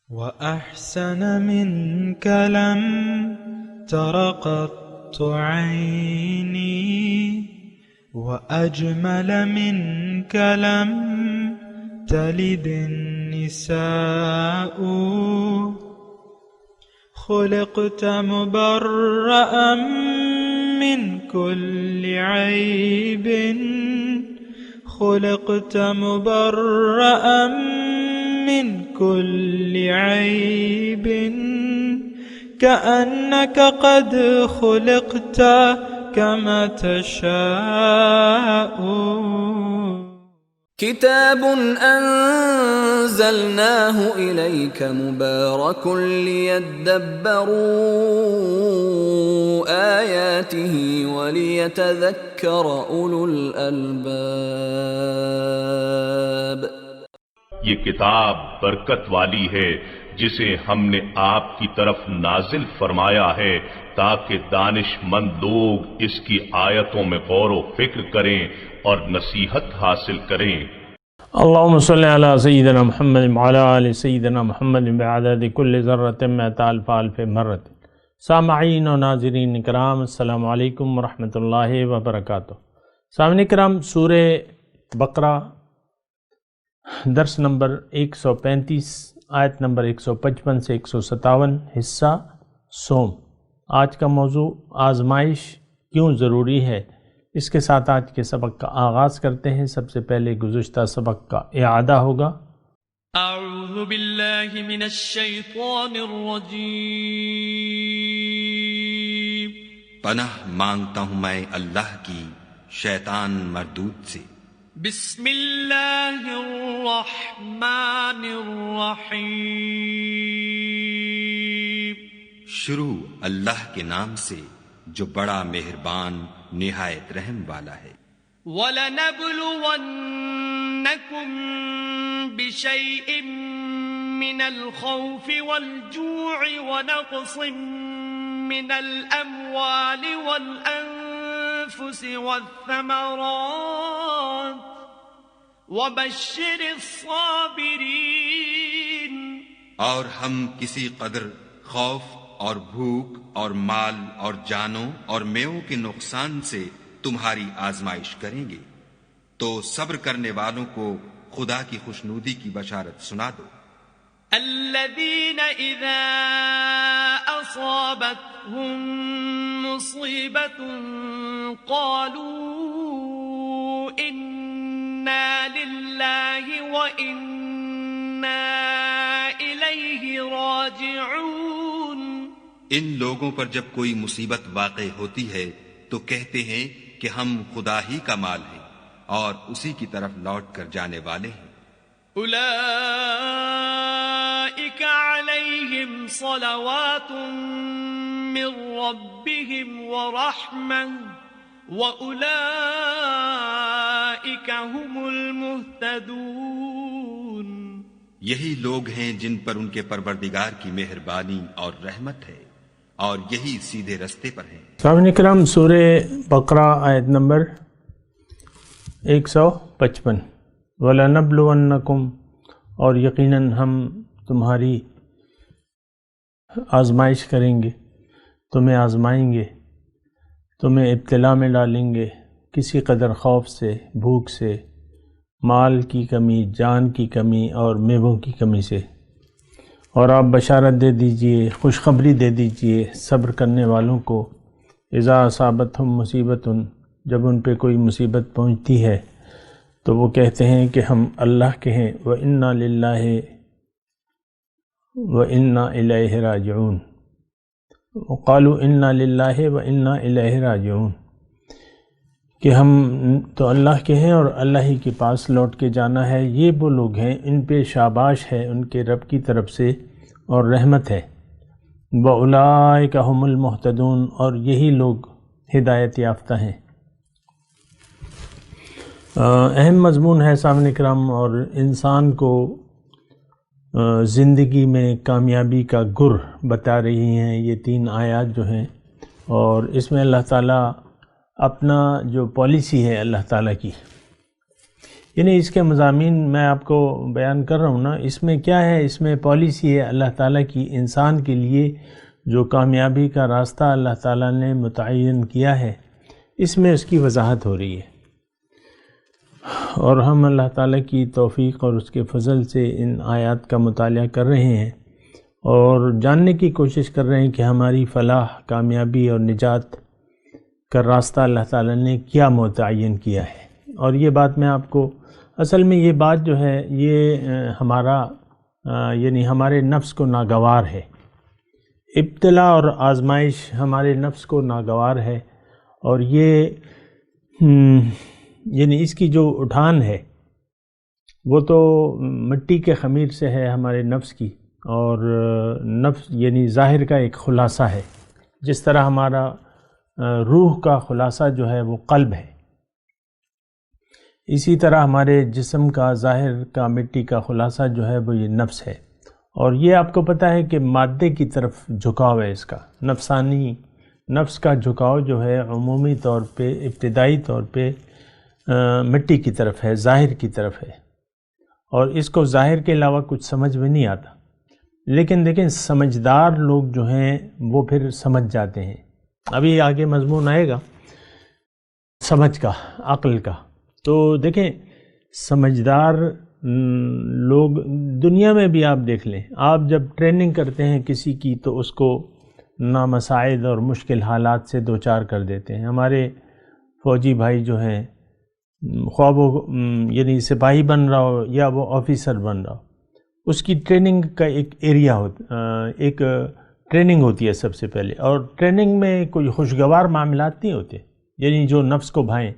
وأحسن منك لم تر قط عيني وأجمل منك لم تلد النساء خلقت مبرأ من كل عيب خلقت مبرأ من كل عيب كأنك قد خلقت كما تشاء كتاب أنزلناه إليك مبارك ليدبروا آياته وليتذكر أولو الألباب. یہ کتاب برکت والی ہے جسے ہم نے آپ کی طرف نازل فرمایا ہے تاکہ دانش مند لوگ اس کی آیتوں میں غور و فکر کریں اور نصیحت حاصل کریں. اللہم صلی علی سیدنا محمد وعلی آل سیدنا محمد بعدد کل ذرۃ مئۃ الف الف مرۃ. سامعین و ناظرین کرام، السلام علیکم ورحمۃ اللہ وبرکاتہ. سامعین کرام، سورہ بقرہ درس نمبر 135 آیت نمبر 155 سے 157، حصہ صوم. آج کا موضوع آزمائش کیوں ضروری ہے. اس کے ساتھ آج کے سبق کا آغاز کرتے ہیں. سب سے پہلے گزشتہ سبق کا اعادہ ہوگا. اعوذ باللہ من الشیطان الرجیم. پناہ مانگتا ہوں میں اللہ کی شیطان مردود سے. بسم اللہ الرحمن الرحیم. شروع اللہ کے نام سے جو بڑا مہربان نہایت رحم والا ہے. وَلَنَبْلُوَنَّكُمْ بِشَيْءٍ مِّنَ الْخَوْفِ وَالْجُوعِ وَنَقْصٍ مِّنَ الْأَمْوَالِ وَالْأَنفُسِ وَالثَّمَرَاتِ وَبَشِّرِ الصَّابِرِينَ. اور ہم کسی قدر خوف اور بھوک اور مال اور جانوں اور میووں کے نقصان سے تمہاری آزمائش کریں گے، تو صبر کرنے والوں کو خدا کی خوشنودی کی بشارت سنا دو. الذين إذا أصابتهم مصيبة قالوا إنا لله وإنا إليه راجعون. ان لوگوں پر جب کوئی مصیبت واقع ہوتی ہے تو کہتے ہیں کہ ہم خدا ہی کا مال ہیں اور اسی کی طرف لوٹ کر جانے والے ہیں. اولئک علیہم صلوات من ربهم ورحمہ واولئک هم المہتدون. یہی لوگ ہیں جن پر ان کے پروردگار کی مہربانی اور رحمت ہے اور یہی سیدھے رستے پر ہیں. سامعین کرام، سورہ بقرہ آیت نمبر 155. وَلَنَبْلُوَنَّكُمْ، اور یقیناً ہم تمہاری آزمائش کریں گے، تمہیں آزمائیں گے، تمہیں ابتلا میں ڈالیں گے، کسی قدر خوف سے، بھوک سے، مال کی کمی، جان کی کمی اور میووں کی کمی سے. اور آپ بشارت دے دیجئے، خوشخبری دے دیجئے صبر کرنے والوں کو. اذا اصابتہم مصیبت، جب ان پہ کوئی مصیبت پہنچتی ہے تو وہ کہتے ہیں کہ ہم اللہ کے ہیں. وَإِنَّا لِلَّهِ وَإِنَّا إِلَيْهِ رَاجِعُونَ. وَقَالُوا إِنَّا لِلَّهِ وَإِنَّا إِلَيْهِ رَاجِعُونَ، کہ ہم تو اللہ کے ہیں اور اللہ ہی کے پاس لوٹ کے جانا ہے. یہ وہ لوگ ہیں، ان پہ شاباش ہے ان کے رب کی طرف سے اور رحمت ہے. وَأُولَئِكَ هُمُ الْمُهْتَدُونَ، اور یہی لوگ ہدایت یافتہ ہیں. اہم مضمون ہے سامعین کرام، اور انسان کو زندگی میں کامیابی کا گر بتا رہی ہیں یہ 3 آیات جو ہیں. اور اس میں اللہ تعالیٰ اپنا جو پالیسی ہے اللہ تعالیٰ کی، یعنی اس کے مضامین میں آپ کو بیان کر رہا ہوں نا، اس میں کیا ہے، اس میں پالیسی ہے اللہ تعالیٰ کی انسان کے لیے جو کامیابی کا راستہ اللہ تعالیٰ نے متعین کیا ہے، اس میں اس کی وضاحت ہو رہی ہے، اور ہم اللہ تعالیٰ کی توفیق اور اس کے فضل سے ان آیات کا مطالعہ کر رہے ہیں اور جاننے کی کوشش کر رہے ہیں کہ ہماری فلاح، کامیابی اور نجات کا راستہ اللہ تعالیٰ نے کیا متعین کیا ہے۔ اور یہ بات میں آپ کو، اصل میں یہ بات جو ہے یہ ہمارا یعنی ہمارے نفس کو ناگوار ہے، ابتلا اور آزمائش ہمارے نفس کو ناگوار ہے، اور یہ یعنی اس کی جو اٹھان ہے وہ تو مٹی کے خمیر سے ہے ہمارے نفس کی، اور نفس یعنی ظاہر کا ایک خلاصہ ہے، جس طرح ہمارا روح کا خلاصہ جو ہے وہ قلب ہے، اسی طرح ہمارے جسم کا ظاہر کا مٹی کا خلاصہ جو ہے وہ یہ نفس ہے۔ اور یہ آپ کو پتہ ہے کہ مادے کی طرف جھکاؤ ہے، اس کا نفسانی نفس کا جھکاؤ جو ہے عمومی طور پہ، ابتدائی طور پہ مٹی کی طرف ہے، ظاہر کی طرف ہے، اور اس کو ظاہر کے علاوہ کچھ سمجھ میں نہیں آتا۔ لیکن دیکھیں سمجھدار لوگ جو ہیں وہ پھر سمجھ جاتے ہیں، ابھی آگے مضمون آئے گا سمجھ کا، عقل کا۔ تو دیکھیں سمجھدار لوگ دنیا میں بھی آپ دیکھ لیں، آپ جب ٹریننگ کرتے ہیں کسی کی تو اس کو نامساعد اور مشکل حالات سے دوچار کر دیتے ہیں۔ ہمارے فوجی بھائی جو ہیں، خواہ وہ یعنی سپاہی بن رہا ہو یا وہ آفیسر بن رہا ہو، اس کی ٹریننگ کا ایک ایریا ایک ٹریننگ ہوتی ہے سب سے پہلے، اور ٹریننگ میں کوئی خوشگوار معاملات نہیں ہوتے، یعنی جو نفس کو بھائیں،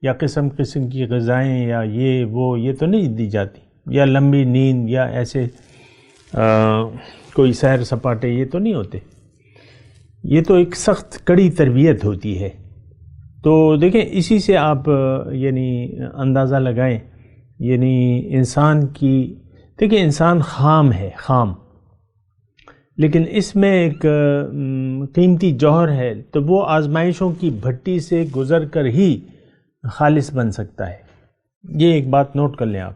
یا قسم قسم کی غذائیں یا یہ تو نہیں دی جاتی، یا لمبی نیند یا ایسے کوئی سیر سپاٹے، یہ تو نہیں ہوتے، یہ تو ایک سخت کڑی تربیت ہوتی ہے۔ تو دیکھیں اسی سے آپ یعنی اندازہ لگائیں، یعنی انسان کی، دیکھیں انسان خام ہے، خام، لیکن اس میں ایک قیمتی جوہر ہے، تو وہ آزمائشوں کی بھٹی سے گزر کر ہی خالص بن سکتا ہے۔ یہ ایک بات نوٹ کر لیں آپ۔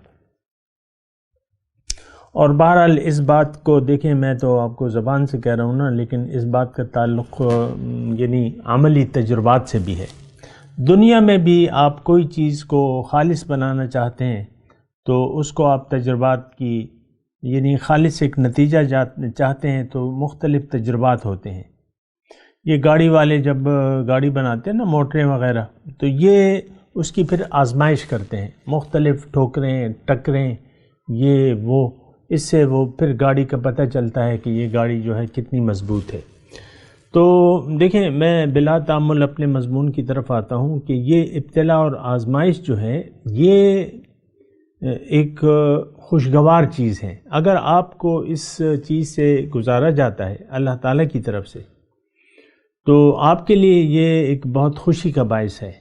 اور بہرحال اس بات کو دیکھیں، میں تو آپ کو زبان سے کہہ رہا ہوں نا، لیکن اس بات کا تعلق یعنی عملی تجربات سے بھی ہے۔ دنیا میں بھی آپ کوئی چیز کو خالص بنانا چاہتے ہیں تو اس کو آپ تجربات کی یعنی خالص ایک نتیجہ چاہتے ہیں تو مختلف تجربات ہوتے ہیں۔ یہ گاڑی والے جب گاڑی بناتے ہیں نا، موٹریں وغیرہ، تو یہ اس کی پھر آزمائش کرتے ہیں، مختلف ٹھوکریں، ٹکریں، یہ وہ، اس سے وہ پھر گاڑی کا پتہ چلتا ہے کہ یہ گاڑی جو ہے کتنی مضبوط ہے۔ تو دیکھیں میں بلا تعمل اپنے مضمون کی طرف آتا ہوں کہ یہ ابتلا اور آزمائش جو ہے یہ ایک خوشگوار چیز ہے۔ اگر آپ کو اس چیز سے گزارا جاتا ہے اللہ تعالیٰ کی طرف سے، تو آپ کے لیے یہ ایک بہت خوشی کا باعث ہے۔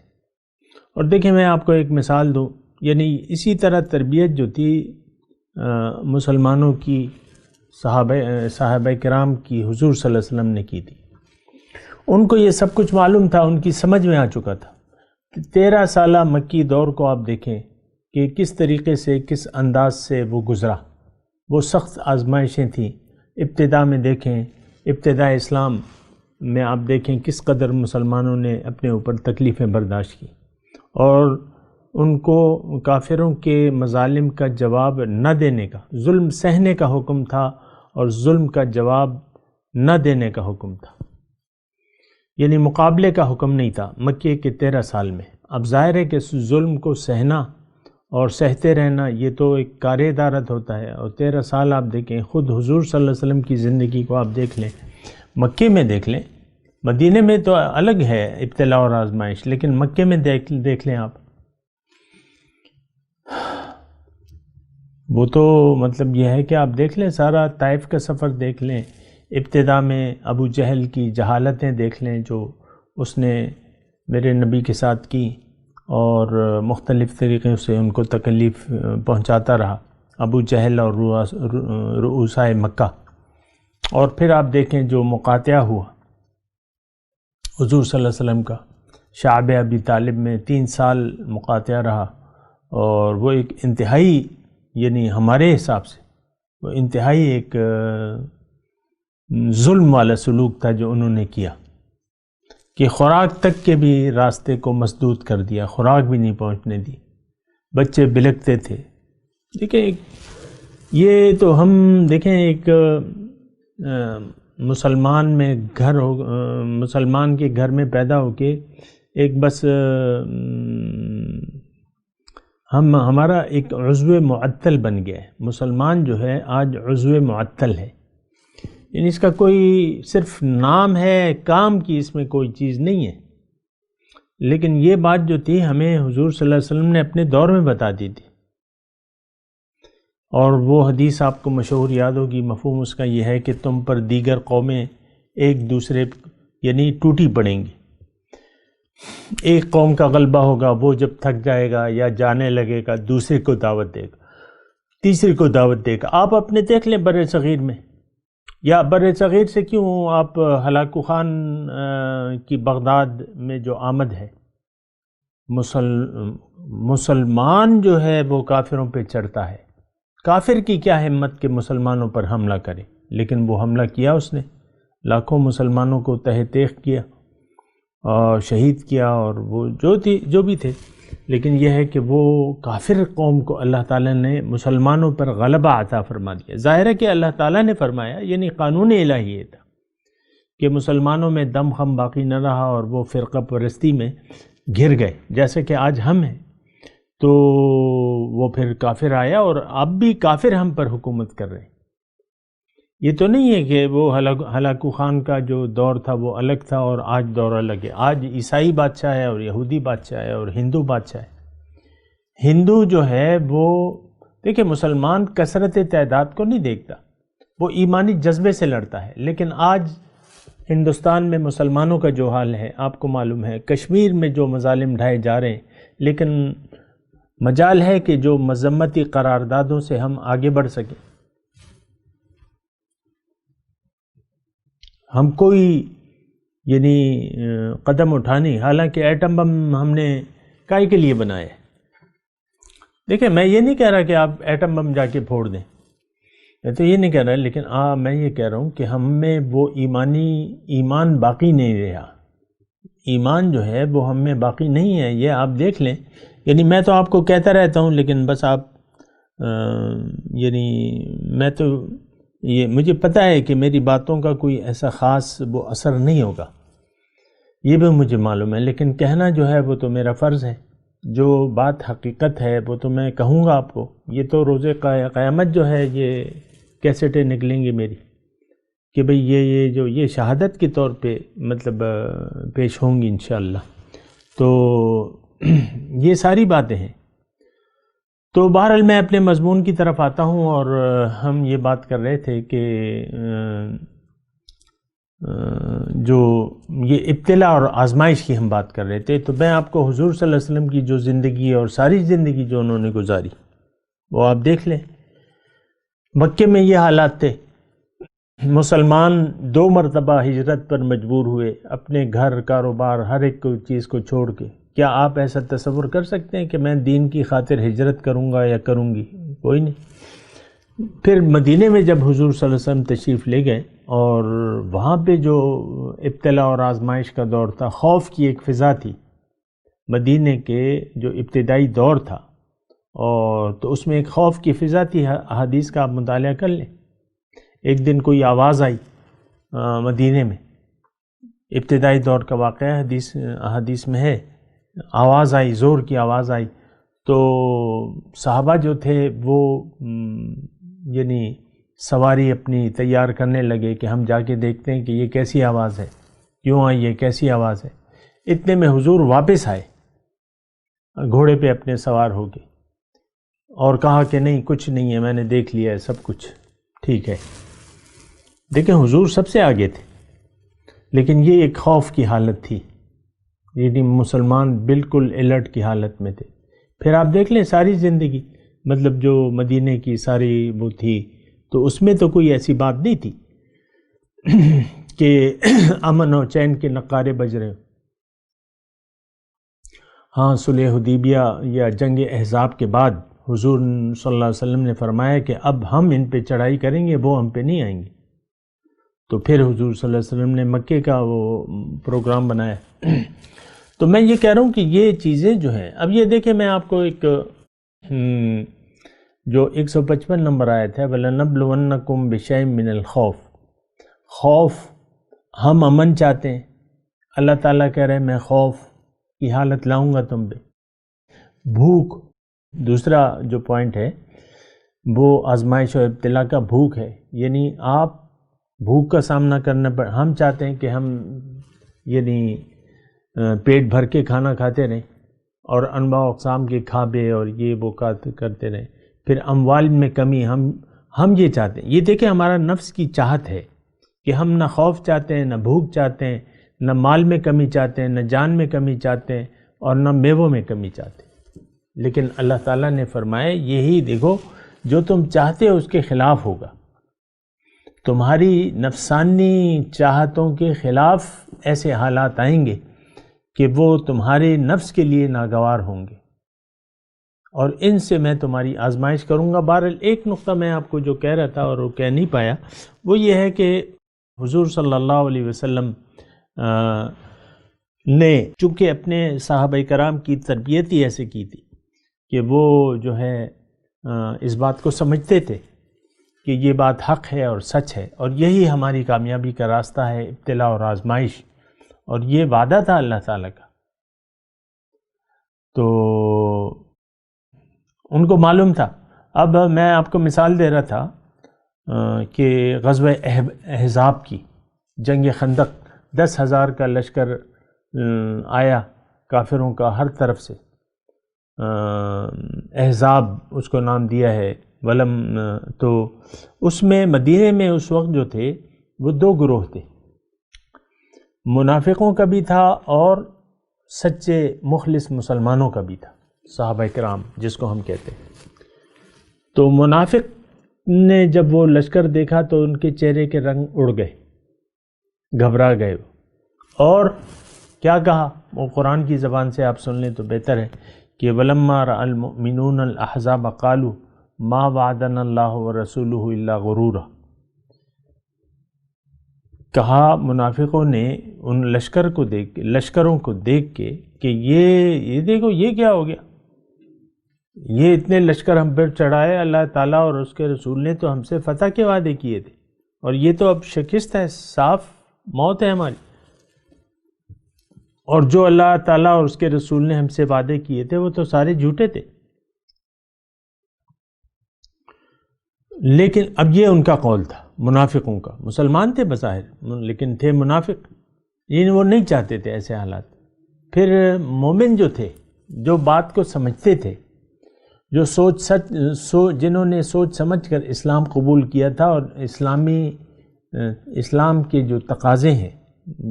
اور دیکھیں میں آپ کو ایک مثال دوں، یعنی اسی طرح تربیت جو تھی مسلمانوں کی صحابہ کرام کی حضور صلی اللہ علیہ وسلم نے کی تھی، ان کو یہ سب کچھ معلوم تھا، ان کی سمجھ میں آ چکا تھا۔ 13 سالہ مکی دور کو آپ دیکھیں کہ کس طریقے سے، کس انداز سے وہ گزرا، وہ سخت آزمائشیں تھیں۔ ابتدا میں دیکھیں، ابتدا اسلام میں آپ دیکھیں کس قدر مسلمانوں نے اپنے اوپر تکلیفیں برداشت کی، اور ان کو کافروں کے مظالم کا جواب نہ دینے کا، ظلم سہنے کا حکم تھا، اور ظلم کا جواب نہ دینے کا حکم تھا، یعنی مقابلے کا حکم نہیں تھا مکے کے 13 سال میں۔ اب ظاہر ہے کہ ظلم کو سہنا اور سہتے رہنا یہ تو ایک کار ادارت ہوتا ہے، اور 13 سال آپ دیکھیں، خود حضور صلی اللہ علیہ وسلم کی زندگی کو آپ دیکھ لیں، مکے میں دیکھ لیں، مدینے میں تو الگ ہے ابتلا اور آزمائش، لیکن مکے میں دیکھ لیں آپ، وہ تو مطلب یہ ہے کہ آپ دیکھ لیں، سارا طائف کا سفر دیکھ لیں، ابتدا میں ابو جہل کی جہالتیں دیکھ لیں جو اس نے میرے نبی کے ساتھ کی، اور مختلف طریقے سے ان کو تکلیف پہنچاتا رہا، ابو جہل اور رؤسائے مکہ۔ اور پھر آپ دیکھیں جو مقاطعہ ہوا حضور صلی اللہ علیہ وسلم کا، شعب ابی طالب میں 3 سال مقاطعہ رہا، اور وہ ایک انتہائی یعنی ہمارے حساب سے وہ انتہائی ایک ظلم والا سلوک تھا جو انہوں نے کیا کہ خوراک تک کے بھی راستے کو مسدود کر دیا، خوراک بھی نہیں پہنچنے دی، بچے بلکتے تھے۔ دیکھیں یہ تو ہم دیکھیں ایک مسلمان میں گھر ہو، مسلمان کے گھر میں پیدا ہو کے ایک بس ہمارا ایک عضو معطل بن گیا ہے۔ مسلمان جو ہے آج عضو معطل ہے، یعنی اس کا کوئی صرف نام ہے، کام کی اس میں کوئی چیز نہیں ہے۔ لیکن یہ بات جو تھی ہمیں حضور صلی اللہ علیہ وسلم نے اپنے دور میں بتا دی تھی، اور وہ حدیث آپ کو مشہور یاد ہوگی، مفہوم اس کا یہ ہے کہ تم پر دیگر قومیں ایک دوسرے یعنی ٹوٹی پڑیں گی۔ ایک قوم کا غلبہ ہوگا، وہ جب تھک جائے گا یا جانے لگے گا دوسرے کو دعوت دے گا، تیسرے کو دعوت دے گا۔ آپ اپنے دیکھ لیں بر صغیر میں، یا بر صغیر سے کیوں آپ ہلاکو خان کی بغداد میں جو آمد ہے، مسلمان جو ہے وہ کافروں پہ چڑھتا ہے۔ کافر کی کیا ہمت کہ مسلمانوں پر حملہ کرے، لیکن وہ حملہ کیا، اس نے لاکھوں مسلمانوں کو تہہ تیغ کیا اور شہید کیا، اور وہ جو بھی تھے۔ لیکن یہ ہے کہ وہ کافر قوم کو اللہ تعالیٰ نے مسلمانوں پر غلبہ عطا فرما دیا۔ ظاہر ہے کہ اللہ تعالیٰ نے فرمایا، یعنی قانون الہی یہ تھا کہ مسلمانوں میں دم خم باقی نہ رہا اور وہ فرقہ پرستی میں گھر گئے، جیسے کہ آج ہم ہیں۔ تو وہ پھر کافر آیا اور اب بھی کافر ہم پر حکومت کر رہے ہیں۔ یہ تو نہیں ہے کہ وہ ہلاکو خان کا جو دور تھا وہ الگ تھا اور آج دور الگ ہے۔ آج عیسائی بادشاہ ہے اور یہودی بادشاہ ہے اور ہندو بادشاہ ہے۔ ہندو جو ہے وہ دیکھیں مسلمان کثرت تعداد کو نہیں دیکھتا، وہ ایمانی جذبے سے لڑتا ہے۔ لیکن آج ہندوستان میں مسلمانوں کا جو حال ہے آپ کو معلوم ہے، کشمیر میں جو مظالم ڈھائے جا رہے ہیں، لیکن مجال ہے کہ جو مذمتی قراردادوں سے ہم آگے بڑھ سکیں۔ ہم کوئی یعنی قدم اٹھانی، حالانکہ ایٹم بم ہم نے کائے کے لیے بنایا ہے۔ دیکھیں میں یہ نہیں کہہ رہا کہ آپ ایٹم بم جا کے پھوڑ دیں، میں تو یہ نہیں کہہ رہا، لیکن میں یہ کہہ رہا ہوں کہ ہم میں وہ ایمان باقی نہیں رہا۔ ایمان جو ہے وہ ہم میں باقی نہیں ہے، یہ آپ دیکھ لیں۔ یعنی میں تو آپ کو کہتا رہتا ہوں، لیکن بس آپ یعنی میں تو یہ مجھے پتہ ہے کہ میری باتوں کا کوئی ایسا خاص وہ اثر نہیں ہوگا، یہ بھی مجھے معلوم ہے، لیکن کہنا جو ہے وہ تو میرا فرض ہے۔ جو بات حقیقت ہے وہ تو میں کہوں گا آپ کو۔ یہ تو روز قیامت جو ہے یہ کیسٹیں نکلیں گی میری کہ بھئی یہ شہادت کے طور پہ مطلب پیش ہوں گی انشاءاللہ۔ تو یہ ساری باتیں ہیں۔ تو بہرحال میں اپنے مضمون کی طرف آتا ہوں، اور ہم یہ بات کر رہے تھے کہ جو یہ ابتلا اور آزمائش کی ہم بات کر رہے تھے، تو میں آپ کو حضور صلی اللہ علیہ وسلم کی جو زندگی اور ساری زندگی جو انہوں نے گزاری وہ آپ دیکھ لیں۔ مکے میں یہ حالات تھے، مسلمان 2 مرتبہ ہجرت پر مجبور ہوئے، اپنے گھر کاروبار ہر ایک چیز کو چھوڑ کے۔ کیا آپ ایسا تصور کر سکتے ہیں کہ میں دین کی خاطر ہجرت کروں گا یا کروں گی؟ کوئی نہیں۔ پھر مدینے میں جب حضور صلی اللہ علیہ وسلم تشریف لے گئے اور وہاں پہ جو ابتلا اور آزمائش کا دور تھا، خوف کی ایک فضا تھی مدینے کے جو ابتدائی دور تھا، اور تو اس میں ایک خوف کی فضا تھی۔ حدیث کا آپ مطالعہ کر لیں۔ ایک دن کوئی آواز آئی مدینے میں، ابتدائی دور کا واقعہ حدیث میں ہے، آواز آئی، زور کی آواز آئی، تو صحابہ جو تھے وہ یعنی سواری اپنی تیار کرنے لگے کہ ہم جا کے دیکھتے ہیں کہ یہ کیسی آواز ہے، کیوں آئی ہے، کیسی آواز ہے۔ اتنے میں حضور واپس آئے گھوڑے پہ اپنے سوار ہو کے، اور کہا کہ نہیں کچھ نہیں ہے، میں نے دیکھ لیا ہے سب کچھ ٹھیک ہے۔ دیکھیں حضور سب سے آگے تھے، لیکن یہ ایک خوف کی حالت تھی، یعنی مسلمان بالکل الرٹ کی حالت میں تھے۔ پھر آپ دیکھ لیں ساری زندگی، مطلب جو مدینے کی ساری وہ تھی، تو اس میں تو کوئی ایسی بات نہیں تھی کہ امن و چین کے نقارے بج رہے ہوں۔ ہاں صلح حدیبیہ یا جنگ احزاب کے بعد حضور صلی اللہ علیہ وسلم نے فرمایا کہ اب ہم ان پہ چڑھائی کریں گے، وہ ہم پہ نہیں آئیں گے۔ تو پھر حضور صلی اللہ علیہ وسلم نے مکے کا وہ پروگرام بنایا۔ تو میں یہ کہہ رہا ہوں کہ یہ چیزیں جو ہیں، اب یہ دیکھیں میں آپ کو ایک جو 155 نمبر آیت ہے وَلَنَبْلُوَنَّكُمْ بِشَيْءٍ مِّنَ الْخَوْفِ، خوف، ہم امن چاہتے ہیں، اللہ تعالیٰ کہہ رہے ہیں میں خوف کی حالت لاؤں گا تم پہ، بھوک، دوسرا جو پوائنٹ ہے وہ آزمائش اور ابتلا کا بھوک ہے، یعنی آپ بھوک کا سامنا کرنا پڑ، ہم چاہتے ہیں کہ ہم یعنی پیٹ بھر کے کھانا کھاتے رہیں اور انواع اقسام کے کھابے اور یہ وہ کرتے رہیں، پھر اموال میں کمی، ہم یہ چاہتے ہیں۔ یہ دیکھیں ہمارا نفس کی چاہت ہے کہ ہم نہ خوف چاہتے ہیں، نہ بھوک چاہتے ہیں، نہ مال میں کمی چاہتے ہیں، نہ جان میں کمی چاہتے ہیں، اور نہ میووں میں کمی چاہتے ہیں۔ لیکن اللہ تعالیٰ نے فرمایا یہی دیکھو جو تم چاہتے ہو اس کے خلاف ہوگا، تمہاری نفسانی چاہتوں کے خلاف ایسے حالات آئیں گے کہ وہ تمہارے نفس کے لیے ناگوار ہوں گے، اور ان سے میں تمہاری آزمائش کروں گا۔ بہرحال ایک نقطہ میں آپ کو جو کہہ رہا تھا اور وہ کہہ نہیں پایا، وہ یہ ہے کہ حضور صلی اللہ علیہ وسلم نے چونکہ اپنے صحابہ کرام کی تربیت ہی ایسے کی تھی کہ وہ جو ہے اس بات کو سمجھتے تھے کہ یہ بات حق ہے اور سچ ہے، اور یہی ہماری کامیابی کا راستہ ہے، ابتلا اور آزمائش، اور یہ وعدہ تھا اللہ تعالیٰ کا۔ تو ان کو معلوم تھا۔ اب میں آپ کو مثال دے رہا تھا کہ غزوہ احزاب کی، جنگ خندق، 10,000 کا لشکر آیا کافروں کا ہر طرف سے، احزاب اس کو نام دیا ہے، تو اس میں مدینے میں اس وقت جو تھے وہ 2 گروہ تھے، منافقوں کا بھی تھا اور سچے مخلص مسلمانوں کا بھی تھا، صحابہ کرام جس کو ہم کہتے ہیں۔ تو منافق نے جب وہ لشکر دیکھا تو ان کے چہرے کے رنگ اڑ گئے، گھبرا گئے، اور کیا کہا، وہ قرآن کی زبان سے آپ سن لیں تو بہتر ہے کہ وَلَمَّا رَأَى الْمُؤْمِنُونَ الْأَحْزَابَ قَالُوا مَا وَعَدَنَا اللَّهُ وَرَسُولُهُ إِلَّا غُرُورًا، کہا منافقوں نے ان لشکروں کو دیکھ کے کہ یہ دیکھو یہ کیا ہو گیا، یہ اتنے لشکر ہم پر چڑھائے، اللہ تعالیٰ اور اس کے رسول نے تو ہم سے فتح کے وعدے کیے تھے، اور یہ تو اب شکست ہے، صاف موت ہے ہماری، اور جو اللہ تعالیٰ اور اس کے رسول نے ہم سے وعدے کیے تھے وہ تو سارے جھوٹے تھے۔ لیکن اب یہ ان کا قول تھا، منافقوں کا، مسلمان تھے بظاہر لیکن تھے منافق، یعنی وہ نہیں چاہتے تھے ایسے حالات۔ پھر مومن جو تھے، جو بات کو سمجھتے تھے، جو جنہوں نے سوچ سمجھ کر اسلام قبول کیا تھا، اور اسلام کے جو تقاضے ہیں،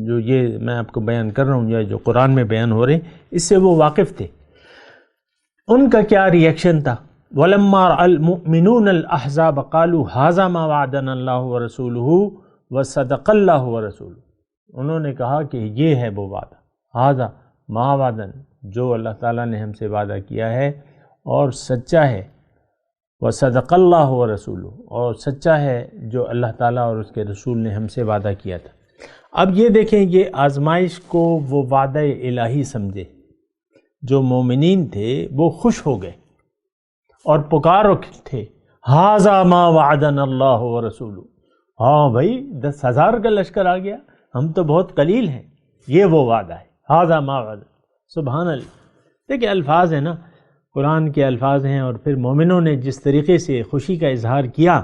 جو یہ میں آپ کو بیان کر رہا ہوں یا جو قرآن میں بیان ہو رہے ہیں، اس سے وہ واقف تھے، ان کا کیا ری ایکشن تھا؟ وَلَمَّا رَأَى الْمُؤْمِنُونَ الْأَحْزَابَ قَالُوا هَذَا مَا وَعَدَنَا اللَّهُ وَرَسُولُهُ وَصَدَقَ اللَّهُ وَرَسُولُهُ، انہوں نے کہا کہ یہ ہے وہ وعدہ، هَذَا مَا وَعَدَنَا، جو اللہ تعالیٰ نے ہم سے وعدہ کیا ہے اور سچا ہے، وَصَدَقَ اللَّهُ وَرَسُولُهُ، اور سچا ہے جو اللہ تعالیٰ اور اس کے رسول نے ہم سے وعدہ کیا تھا۔ اب یہ دیکھیں، یہ آزمائش کو وہ وعدہ الہی سمجھے، جو مومنین تھے وہ خوش ہو گئے اور پکار تھے ہاذا ما وعدنا اللہ ورسولہ، ہاں بھائی 10,000 کا لشکر آ گیا، ہم تو بہت قلیل ہیں، یہ وہ وعدہ ہے، ہاذا ما وعد، سبحان اللہ۔ دیکھیں الفاظ ہیں نا، قرآن کے الفاظ ہیں، اور پھر مومنوں نے جس طریقے سے خوشی کا اظہار کیا،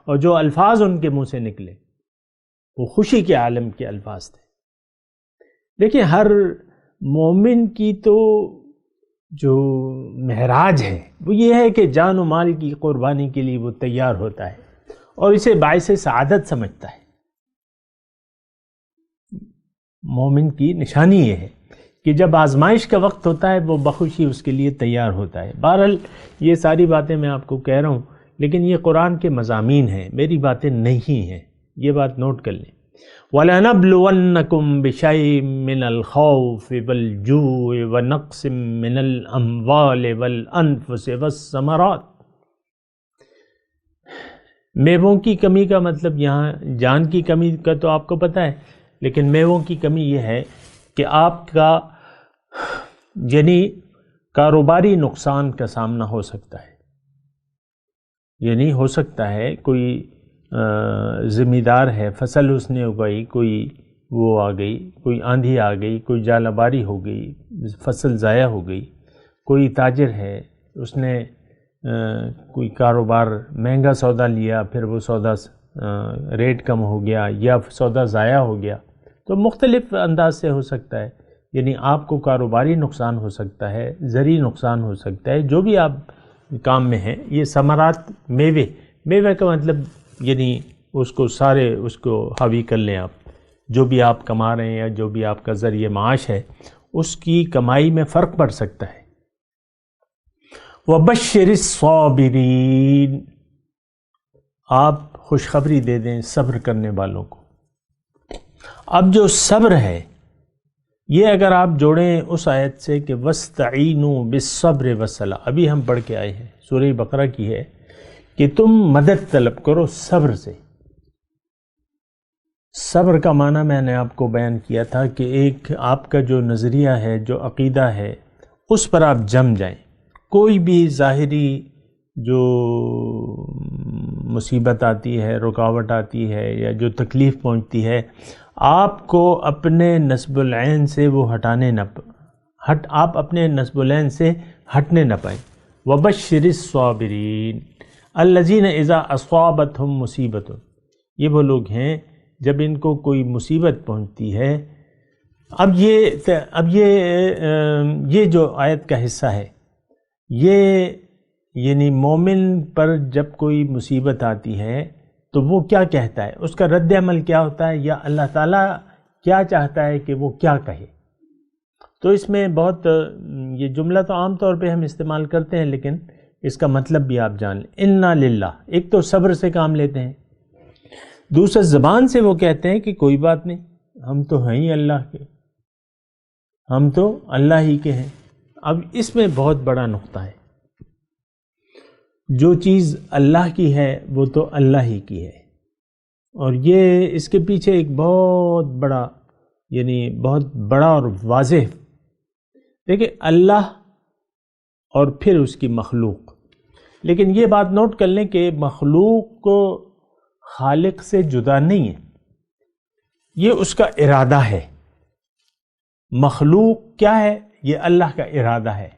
اور جو الفاظ ان کے منہ سے نکلے وہ خوشی کے عالم کے الفاظ تھے۔ دیکھیں ہر مومن کی تو جو معراج ہے وہ یہ ہے کہ جان و مال کی قربانی کے لیے وہ تیار ہوتا ہے اور اسے باعث سعادت سمجھتا ہے۔ مومن کی نشانی یہ ہے کہ جب آزمائش کا وقت ہوتا ہے وہ بخوشی اس کے لیے تیار ہوتا ہے۔ بہرحال یہ ساری باتیں میں آپ کو کہہ رہا ہوں، لیکن یہ قرآن کے مضامین ہیں، میری باتیں نہیں ہیں، یہ بات نوٹ کر لیں۔ وَلَنَبْلُوَنَّكُمْ بِشَيْءٍ مِّنَ الْخَوْفِ وَالْجُوعِ وَنَقْصٍ مِّنَ الْأَمْوَالِ وَالْأَنفُسِ وَالثَّمَرَاتِ۔ میووں کی کمی کا مطلب یہاں جان کی کمی کا تو آپ کو پتہ ہے، لیکن میووں کی کمی یہ ہے کہ آپ کا یعنی کاروباری نقصان کا سامنا ہو سکتا ہے، یعنی ہو سکتا ہے کوئی ذمہ دار ہے، فصل اس نے اگائی، کوئی وہ آ گئی، کوئی آندھی آ گئی، کوئی ژالہ باری ہو گئی، فصل ضائع ہو گئی، کوئی تاجر ہے اس نے کوئی کاروبار مہنگا سودا لیا، پھر وہ سودا ریٹ کم ہو گیا یا سودا ضائع ہو گیا، تو مختلف انداز سے ہو سکتا ہے، یعنی آپ کو کاروباری نقصان ہو سکتا ہے، زرعی نقصان ہو سکتا ہے، جو بھی آپ کام میں ہیں۔ یہ ثمرات میوے کا مطلب یعنی اس کو سارے اس کو حاوی کر لیں آپ، جو بھی آپ کما رہے ہیں یا جو بھی آپ کا ذریعہ معاش ہے اس کی کمائی میں فرق پڑ سکتا ہے۔ وَبَشِّرِ الصَّابِرِينَ، آپ خوشخبری دے دیں صبر کرنے والوں کو۔ اب جو صبر ہے یہ اگر آپ جوڑیں اس آیت سے کہ وَاسْتَعِینُوا بِالصَّبْرِ وَالصَّلَاةِ، ابھی ہم پڑھ کے آئے ہیں، سورہ بقرہ کی ہے کہ تم مدد طلب کرو صبر سے۔ صبر کا معنی میں نے آپ کو بیان کیا تھا کہ ایک آپ کا جو نظریہ ہے، جو عقیدہ ہے، اس پر آپ جم جائیں۔ کوئی بھی ظاہری جو مصیبت آتی ہے، رکاوٹ آتی ہے یا جو تکلیف پہنچتی ہے، آپ کو اپنے نصب العین سے وہ آپ اپنے نصب العین سے ہٹنے نہ پائیں۔ وَبَشِّرِ الصَّابِرِينَ الَّذِينَ إِذَا أَصَابَتْهُمْ مُصِیبَةٌ، یہ وہ لوگ ہیں جب ان کو کوئی مصیبت پہنچتی ہے۔ اب یہ جو آیت کا حصہ ہے یہ یعنی مومن پر جب کوئی مصیبت آتی ہے تو وہ کیا کہتا ہے، اس کا رد عمل کیا ہوتا ہے، یا اللہ تعالیٰ کیا چاہتا ہے کہ وہ کیا کہے۔ تو اس میں بہت یہ جملہ تو عام طور پہ ہم استعمال کرتے ہیں، لیکن اس کا مطلب بھی آپ جان لیں۔ اِنَّا لِلَّهِ، ایک تو صبر سے کام لیتے ہیں، دوسرا زبان سے وہ کہتے ہیں کہ کوئی بات نہیں، ہم تو ہیں ہی اللہ کے، ہم تو اللہ ہی کے ہیں۔ اب اس میں بہت بڑا نقطہ ہے، جو چیز اللہ کی ہے وہ تو اللہ ہی کی ہے، اور یہ اس کے پیچھے ایک بہت بڑا اور واضح، دیکھیں اللہ اور پھر اس کی مخلوق، لیکن یہ بات نوٹ کر لیں کہ مخلوق کو خالق سے جدا نہیں ہے، یہ اس کا ارادہ ہے۔ مخلوق کیا ہے؟ یہ اللہ کا ارادہ ہے،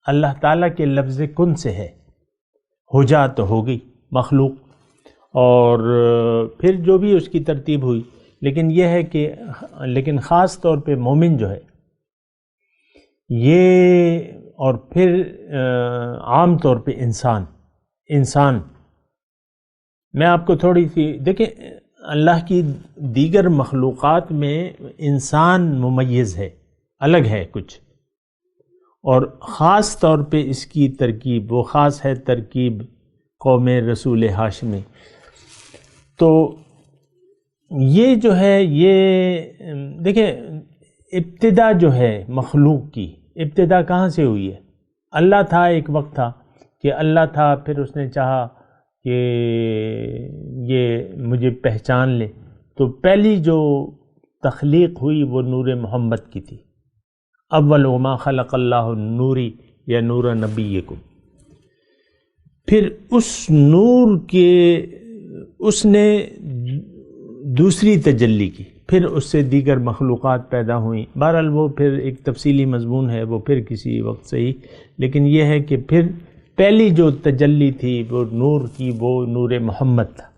اللہ تعالیٰ کے لفظ کن سے ہے، ہو جا تو ہو گئی مخلوق، اور پھر جو بھی اس کی ترتیب ہوئی، لیکن یہ ہے کہ لیکن خاص طور پہ مومن جو ہے یہ، اور پھر عام طور پہ انسان میں آپ کو تھوڑی سی دیکھیں، اللہ کی دیگر مخلوقات میں انسان ممیز ہے، الگ ہے کچھ، اور خاص طور پہ اس کی ترکیب وہ خاص ہے، ترکیب قوم رسول ہاشمی۔ تو یہ جو ہے، یہ دیکھیں ابتدا جو ہے مخلوق کی، ابتدا کہاں سے ہوئی ہے؟ اللہ تھا، ایک وقت تھا کہ اللہ تھا، پھر اس نے چاہا کہ یہ مجھے پہچان لے، تو پہلی جو تخلیق ہوئی وہ نور محمد کی تھی، اول ما خلق اللہ نوری یا نور نبیکم۔ پھر اس نور کے اس نے دوسری تجلی کی، پھر اس سے دیگر مخلوقات پیدا ہوئیں، بہرحال وہ پھر ایک تفصیلی مضمون ہے، وہ پھر کسی وقت صحیح، لیکن یہ ہے کہ پھر پہلی جو تجلی تھی وہ نور کی، وہ نور محمد تھا،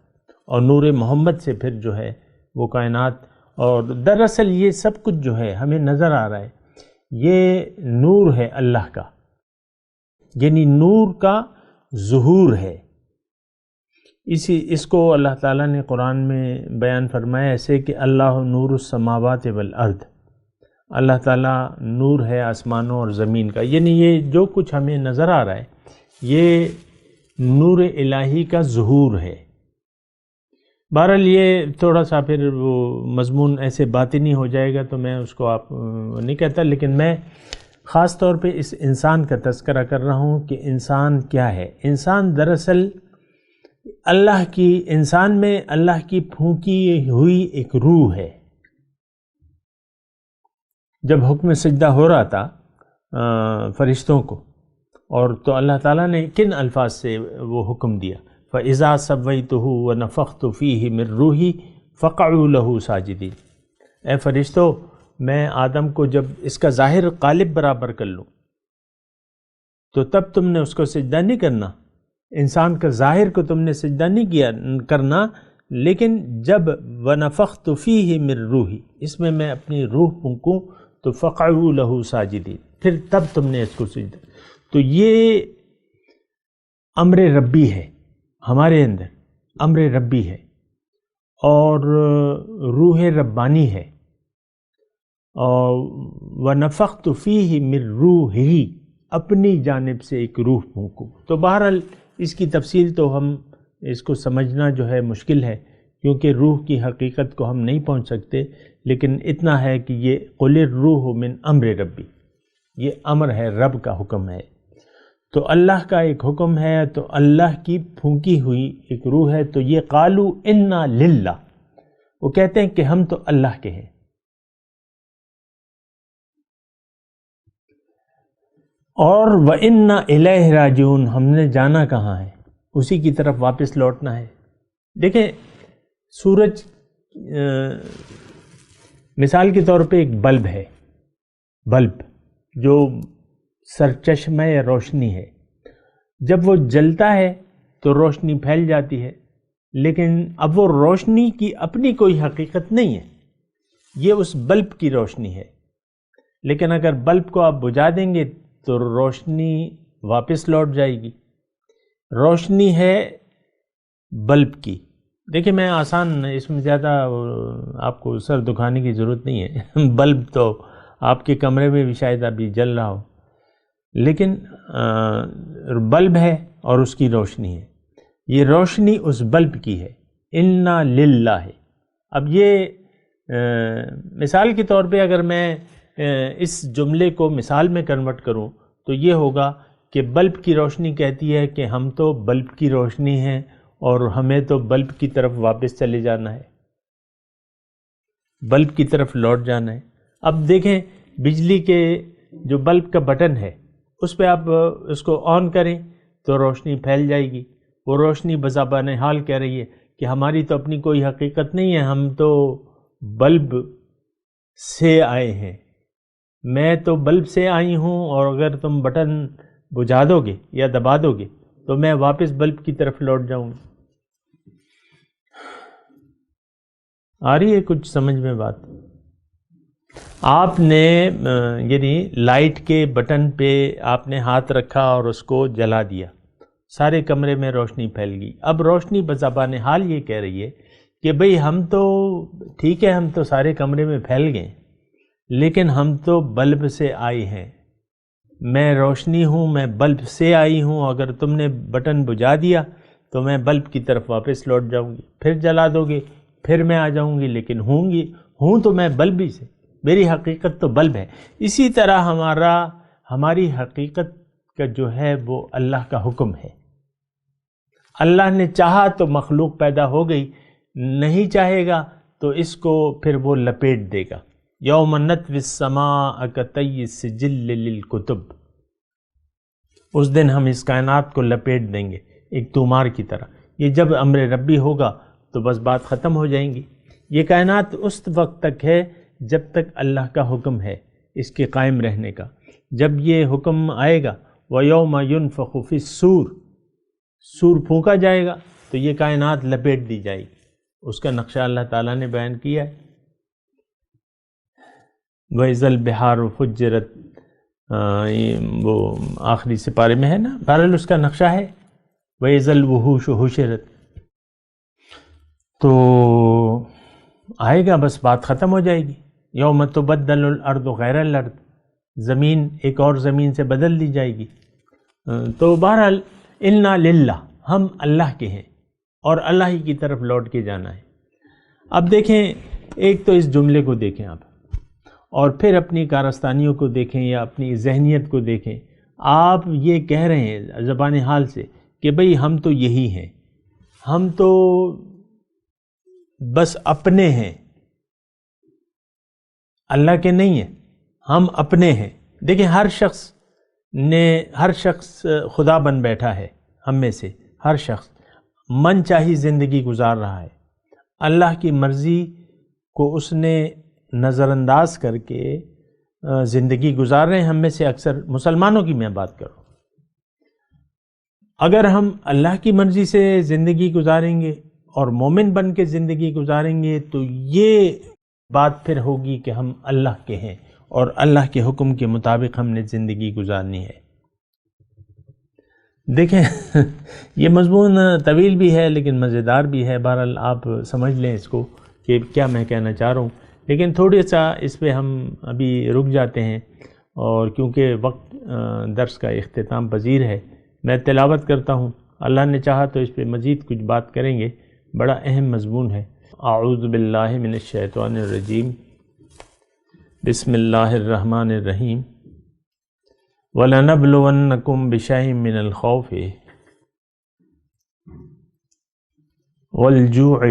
اور نور محمد سے پھر جو ہے وہ کائنات، اور دراصل یہ سب کچھ جو ہے ہمیں نظر آ رہا ہے، یہ نور ہے اللہ کا، یعنی نور کا ظہور ہے۔ اس کو اللہ تعالیٰ نے قرآن میں بیان فرمایا ایسے کہ اللہ نور السماوات والارض، اللہ تعالیٰ نور ہے آسمانوں اور زمین کا، یعنی یہ جو کچھ ہمیں نظر آ رہا ہے یہ نور الہی کا ظہور ہے۔ بہرحال یہ تھوڑا سا پھر وہ مضمون ایسے باطنی ہو جائے گا تو میں اس کو آپ نہیں کہتا، لیکن میں خاص طور پہ اس انسان کا تذکرہ کر رہا ہوں کہ انسان کیا ہے۔ انسان دراصل انسان میں اللہ کی پھونکی ہوئی ایک روح ہے۔ جب حکم سجدہ ہو رہا تھا فرشتوں کو، اور تو اللہ تعالیٰ نے کن الفاظ سے وہ حکم دیا؟ فَإِذَا سَوَّيْتُهُ وَنَفَخْتُ فِيهِ مِن رُوحِي فَقَعُوا لَهُ سَاجِدِينَ۔ اے فرشتوں، میں آدم کو جب اس کا ظاہر قالب برابر کر لوں تو تب تم نے اس کو سجدہ نہیں کرنا، انسان کا ظاہر کو تم نے سجدہ نہیں کرنا، لیکن جب وَنَفَخْتُ فِيهِ مِن رُوحِي، اس میں میں اپنی روح پھونکوں تو فَقَعُوا لَهُ سَاجِدِينَ، پھر تب تم نے اس کو سجدہ۔ تو یہ امر ربی ہے، ہمارے اندر امر ربی ہے اور روح ربانی ہے، اور وَنَفَخْتُ فِيهِ مِن رُوحِي، اپنی جانب سے ایک روح پھونکوں۔ تو بہرحال اس کی تفصیل تو ہم اس کو سمجھنا جو ہے مشکل ہے، کیونکہ روح کی حقیقت کو ہم نہیں پہنچ سکتے، لیکن اتنا ہے کہ یہ قُلِ الرُّوحُ مِنْ أَمْرِ ربی، یہ امر ہے، رب کا حکم ہے۔ تو اللہ کا ایک حکم ہے، تو اللہ کی پھونکی ہوئی ایک روح ہے، تو یہ قالوا انا للہ، وہ کہتے ہیں کہ ہم تو اللہ کے ہیں۔ اور وَإِنَّا إِلَيْهِ رَاجِعُونَ، ہم نے جانا کہاں ہے؟ اسی کی طرف واپس لوٹنا ہے۔ دیکھیں سورج مثال کے طور پہ ایک بلب ہے، بلب جو سرچشمہ روشنی ہے، جب وہ جلتا ہے تو روشنی پھیل جاتی ہے، لیکن اب وہ روشنی کی اپنی کوئی حقیقت نہیں ہے، یہ اس بلب کی روشنی ہے۔ لیکن اگر بلب کو آپ بجھا دیں گے تو روشنی واپس لوٹ جائے گی، روشنی ہے بلب کی۔ دیکھیں میں آسان، اس میں زیادہ آپ کو سر دکھانے کی ضرورت نہیں ہے، بلب تو آپ کے کمرے میں بھی شاید ابھی جل رہا ہو، لیکن بلب ہے اور اس کی روشنی ہے، یہ روشنی اس بلب کی ہے، انا للہ ہے۔ اب یہ مثال کے طور پہ اگر میں اس جملے کو مثال میں کنورٹ کروں تو یہ ہوگا کہ بلب کی روشنی کہتی ہے کہ ہم تو بلب کی روشنی ہیں اور ہمیں تو بلب کی طرف واپس چلے جانا ہے، بلب کی طرف لوٹ جانا ہے۔ اب دیکھیں بجلی کے جو بلب کا بٹن ہے اس پہ آپ اس کو آن کریں تو روشنی پھیل جائے گی، وہ روشنی بزبان حال کہہ رہی ہے کہ ہماری تو اپنی کوئی حقیقت نہیں ہے، ہم تو بلب سے آئے ہیں، میں تو بلب سے آئی ہوں، اور اگر تم بٹن بجھا دو گے یا دبا دو گے تو میں واپس بلب کی طرف لوٹ جاؤں گی۔ آ رہی ہے کچھ سمجھ میں بات؟ آپ نے یعنی لائٹ کے بٹن پہ آپ نے ہاتھ رکھا اور اس کو جلا دیا، سارے کمرے میں روشنی پھیل گئی۔ اب روشنی بزبان حال یہ کہہ رہی ہے کہ بھئی ہم تو ٹھیک ہے، ہم تو سارے کمرے میں پھیل گئے، لیکن ہم تو بلب سے آئے ہیں، میں روشنی ہوں، میں بلب سے آئی ہوں، اگر تم نے بٹن بجھا دیا تو میں بلب کی طرف واپس لوٹ جاؤں گی، پھر جلا دو گے پھر میں آ جاؤں گی، لیکن ہوں تو میں بلب ہی سے، میری حقیقت تو بلب ہے۔ اسی طرح ہماری حقیقت کا جو ہے وہ اللہ کا حکم ہے۔ اللہ نے چاہا تو مخلوق پیدا ہو گئی، نہیں چاہے گا تو اس کو پھر وہ لپیٹ دے گا۔ یوم نطوی السماء کطی السجل للکتب، اس دن ہم اس کائنات کو لپیٹ دیں گے ایک تومار کی طرح۔ یہ جب امر ربی ہوگا تو بس بات ختم ہو جائیں گی۔ یہ کائنات اس وقت تک ہے جب تک اللہ کا حکم ہے اس کے قائم رہنے کا۔ جب یہ حکم آئے گا وَيَوْمَ يُنْفَخُ فِي الصُّورِ، سور پھونکا جائے گا تو یہ کائنات لپیٹ دی جائے گی۔ اس کا نقشہ اللہ تعالیٰ نے بیان کیا ہے۔ وَإِذَا الْبِحَارُ فُجِّرَتْ، وہ آخری سپارے میں ہے نا، بہرحال اس کا نقشہ ہے۔ وَإِذَا الْوُحُوشُ حُشِرَتْ، تو آئے گا بس بات ختم ہو جائے گی۔ یوم تبدل الارض غیر الارض، زمین ایک اور زمین سے بدل دی جائے گی۔ تو بہرحال انا للہ، ہم اللہ کے ہیں اور اللہ ہی کی طرف لوٹ کے جانا ہے۔ اب دیکھیں، ایک تو اس جملے کو دیکھیں آپ، اور پھر اپنی کارستانیوں کو دیکھیں یا اپنی ذہنیت کو دیکھیں۔ آپ یہ کہہ رہے ہیں زبان حال سے کہ بھئی ہم تو یہی ہیں، ہم تو بس اپنے ہیں، اللہ کے نہیں ہیں، ہم اپنے ہیں۔ دیکھیں، ہر شخص خدا بن بیٹھا ہے، ہم میں سے ہر شخص من چاہی زندگی گزار رہا ہے۔ اللہ کی مرضی کو اس نے نظر انداز کر کے زندگی گزار رہے ہیں۔ ہم میں سے اکثر مسلمانوں کی میں بات کر رہا ہوں۔ اگر ہم اللہ کی مرضی سے زندگی گزاریں گے اور مومن بن کے زندگی گزاریں گے تو یہ بات پھر ہوگی کہ ہم اللہ کے ہیں اور اللہ کے حکم کے مطابق ہم نے زندگی گزارنی ہے۔ دیکھیں یہ مضمون طویل بھی ہے لیکن مزیدار بھی ہے، بہرحال آپ سمجھ لیں اس کو کہ کیا میں کہنا چاہ رہا ہوں، لیکن تھوڑی سا اس پہ ہم ابھی رک جاتے ہیں، اور کیونکہ وقت درس کا اختتام پذیر ہے، میں تلاوت کرتا ہوں، اللہ نے چاہا تو اس پہ مزید کچھ بات کریں گے، بڑا اہم مضمون ہے۔ اعوذ باللہ من الشیطان الرجیم، بسم اللہ الرحمن الرحیم، وَلَنَبْلُوَنَّكُمْ بِشَيْءٍ مِّنَ الْخَوْفِ وَالْجُوعِ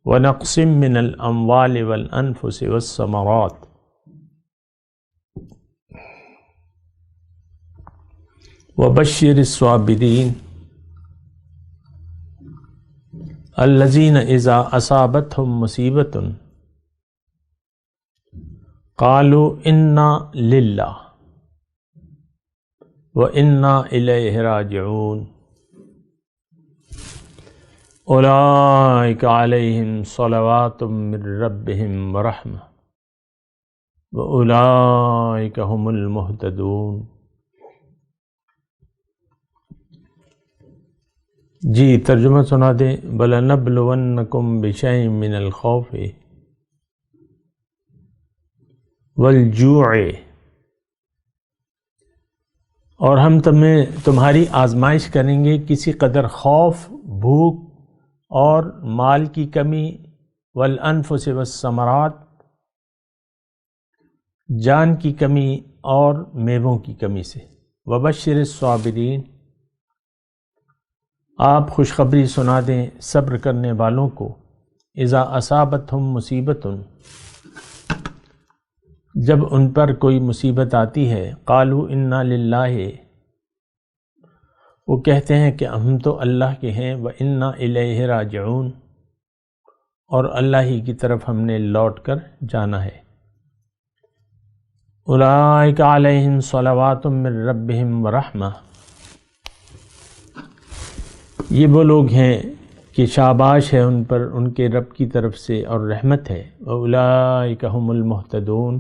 وَنَقْصٍ مِّنَ الْأَمْوَالِ وَالْأَنفُسِ وَالثَّمَرَاتِ وَبَشِّرِ الصَّابِرِينَ الَّذِينَ إِذَا أَصَابَتْهُمْ مُصِيبَةٌ قَالُوا إِنَّا لِلَّهِ وَإِنَّا إِلَيْهِ رَاجِعُونَ أُولَئِكَ عَلَيْهِمْ صَلَوَاتٌ مِّن رَّبِّهِمْ وَرَحْمَةٌ وَأُولَئِكَ هُمُ الْمُهْتَدُونَ۔ جی ترجمہ سنا دیں۔ بَلَنَبْلُوَنَّكُمْ بِشَيْءٍ مِّنَ الْخَوْفِ وَالْجُوعِ، اور ہم تمہاری آزمائش کریں گے کسی قدر خوف، بھوک اور مال کی کمی، والانفس والثمرات، جان کی کمی اور میووں کی کمی سے۔ وبشر الصابرین، آپ خوشخبری سنا دیں صبر کرنے والوں کو۔ اذا اصابتہم مصیبت، جب ان پر کوئی مصیبت آتی ہے، قالوا انا للہ، وہ کہتے ہیں کہ ہم تو اللہ کے ہیں، وانا الیہ راجعون، اور اللہ ہی کی طرف ہم نے لوٹ کر جانا ہے۔ اولئک علیہم صلوات من ربہم ورحمہ، یہ وہ لوگ ہیں کہ شاباش ہے ان پر ان کے رب کی طرف سے اور رحمت ہے۔ واولئک ھم المہتدون،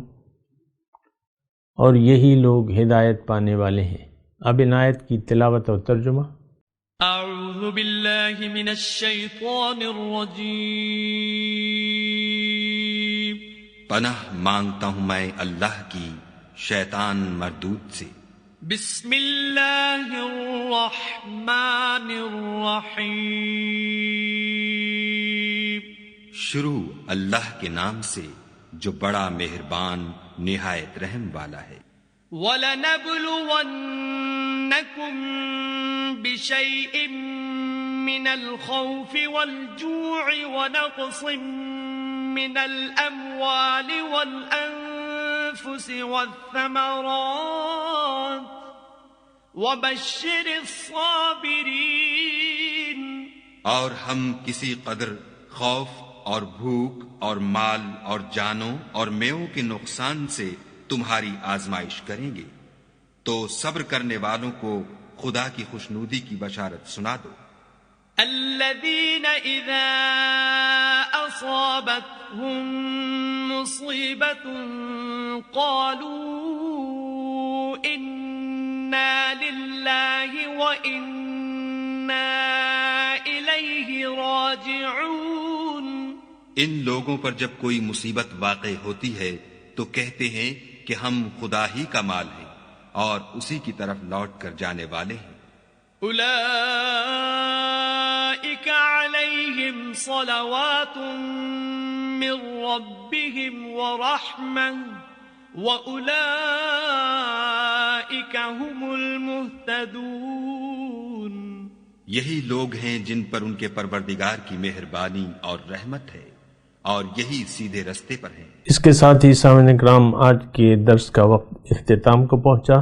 اور یہی لوگ ہدایت پانے والے ہیں۔ اب ان آیت کی تلاوت اور ترجمہ۔ اعوذ باللہ من الشیطان الرجیم، پناہ مانگتا ہوں میں اللہ کی شیطان مردود سے۔ بسم اللہ الرحمن الرحیم، شروع اللہ کے نام سے جو بڑا مہربان نہایت رحم والا ہے۔ وَلَنَبْلُوَنَّكُمْ بِشَيْءٍ مِّنَ الْخَوْفِ وَالْجُوعِ وَنَقْصٍ مِّنَ الْأَمْوَالِ وَالْأَنفُسِ وَالثَّمَرَاتِ وَبَشِّرِ الصَّابِرِينَ، اور ہم کسی قدر خوف اور بھوک اور مال اور جانوں اور میووں کے نقصان سے تمہاری آزمائش کریں گے، تو صبر کرنے والوں کو خدا کی خوشنودی کی بشارت سنا دو۔ الذين إذا أصابتهم مصيبة قالوا إنا لله وإنا إليه راجعون، ان لوگوں پر جب کوئی مصیبت واقع ہوتی ہے تو کہتے ہیں کہ ہم خدا ہی کا مال ہیں اور اسی کی طرف لوٹ کر جانے والے ہیں۔ أولئك علیہم صلوات من ربہم ورحمہ وَأُولَئِكَ هُمُ الْمُهْتَدُونَ۔ یہی لوگ ہیں جن پر ان کے پروردگار کی مہربانی اور رحمت ہے، اور یہی سیدھے رستے پر ہیں۔ اس کے ساتھ ہی سامعین کرام آج کے درس کا وقت اختتام کو پہنچا۔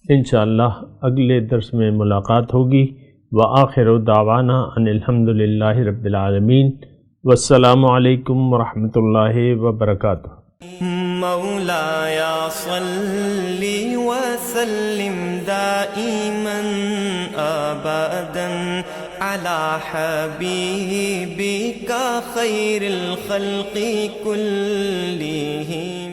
انشاءاللہ اگلے درس میں ملاقات ہوگی۔ وآخر دعوانا ان الحمد للہ رب العالمین، والسلام علیکم ورحمۃ اللہ وبرکاتہ۔ مولایا صلی وسلم دائما ابدا على حبیبک خیر الخلق كلهم۔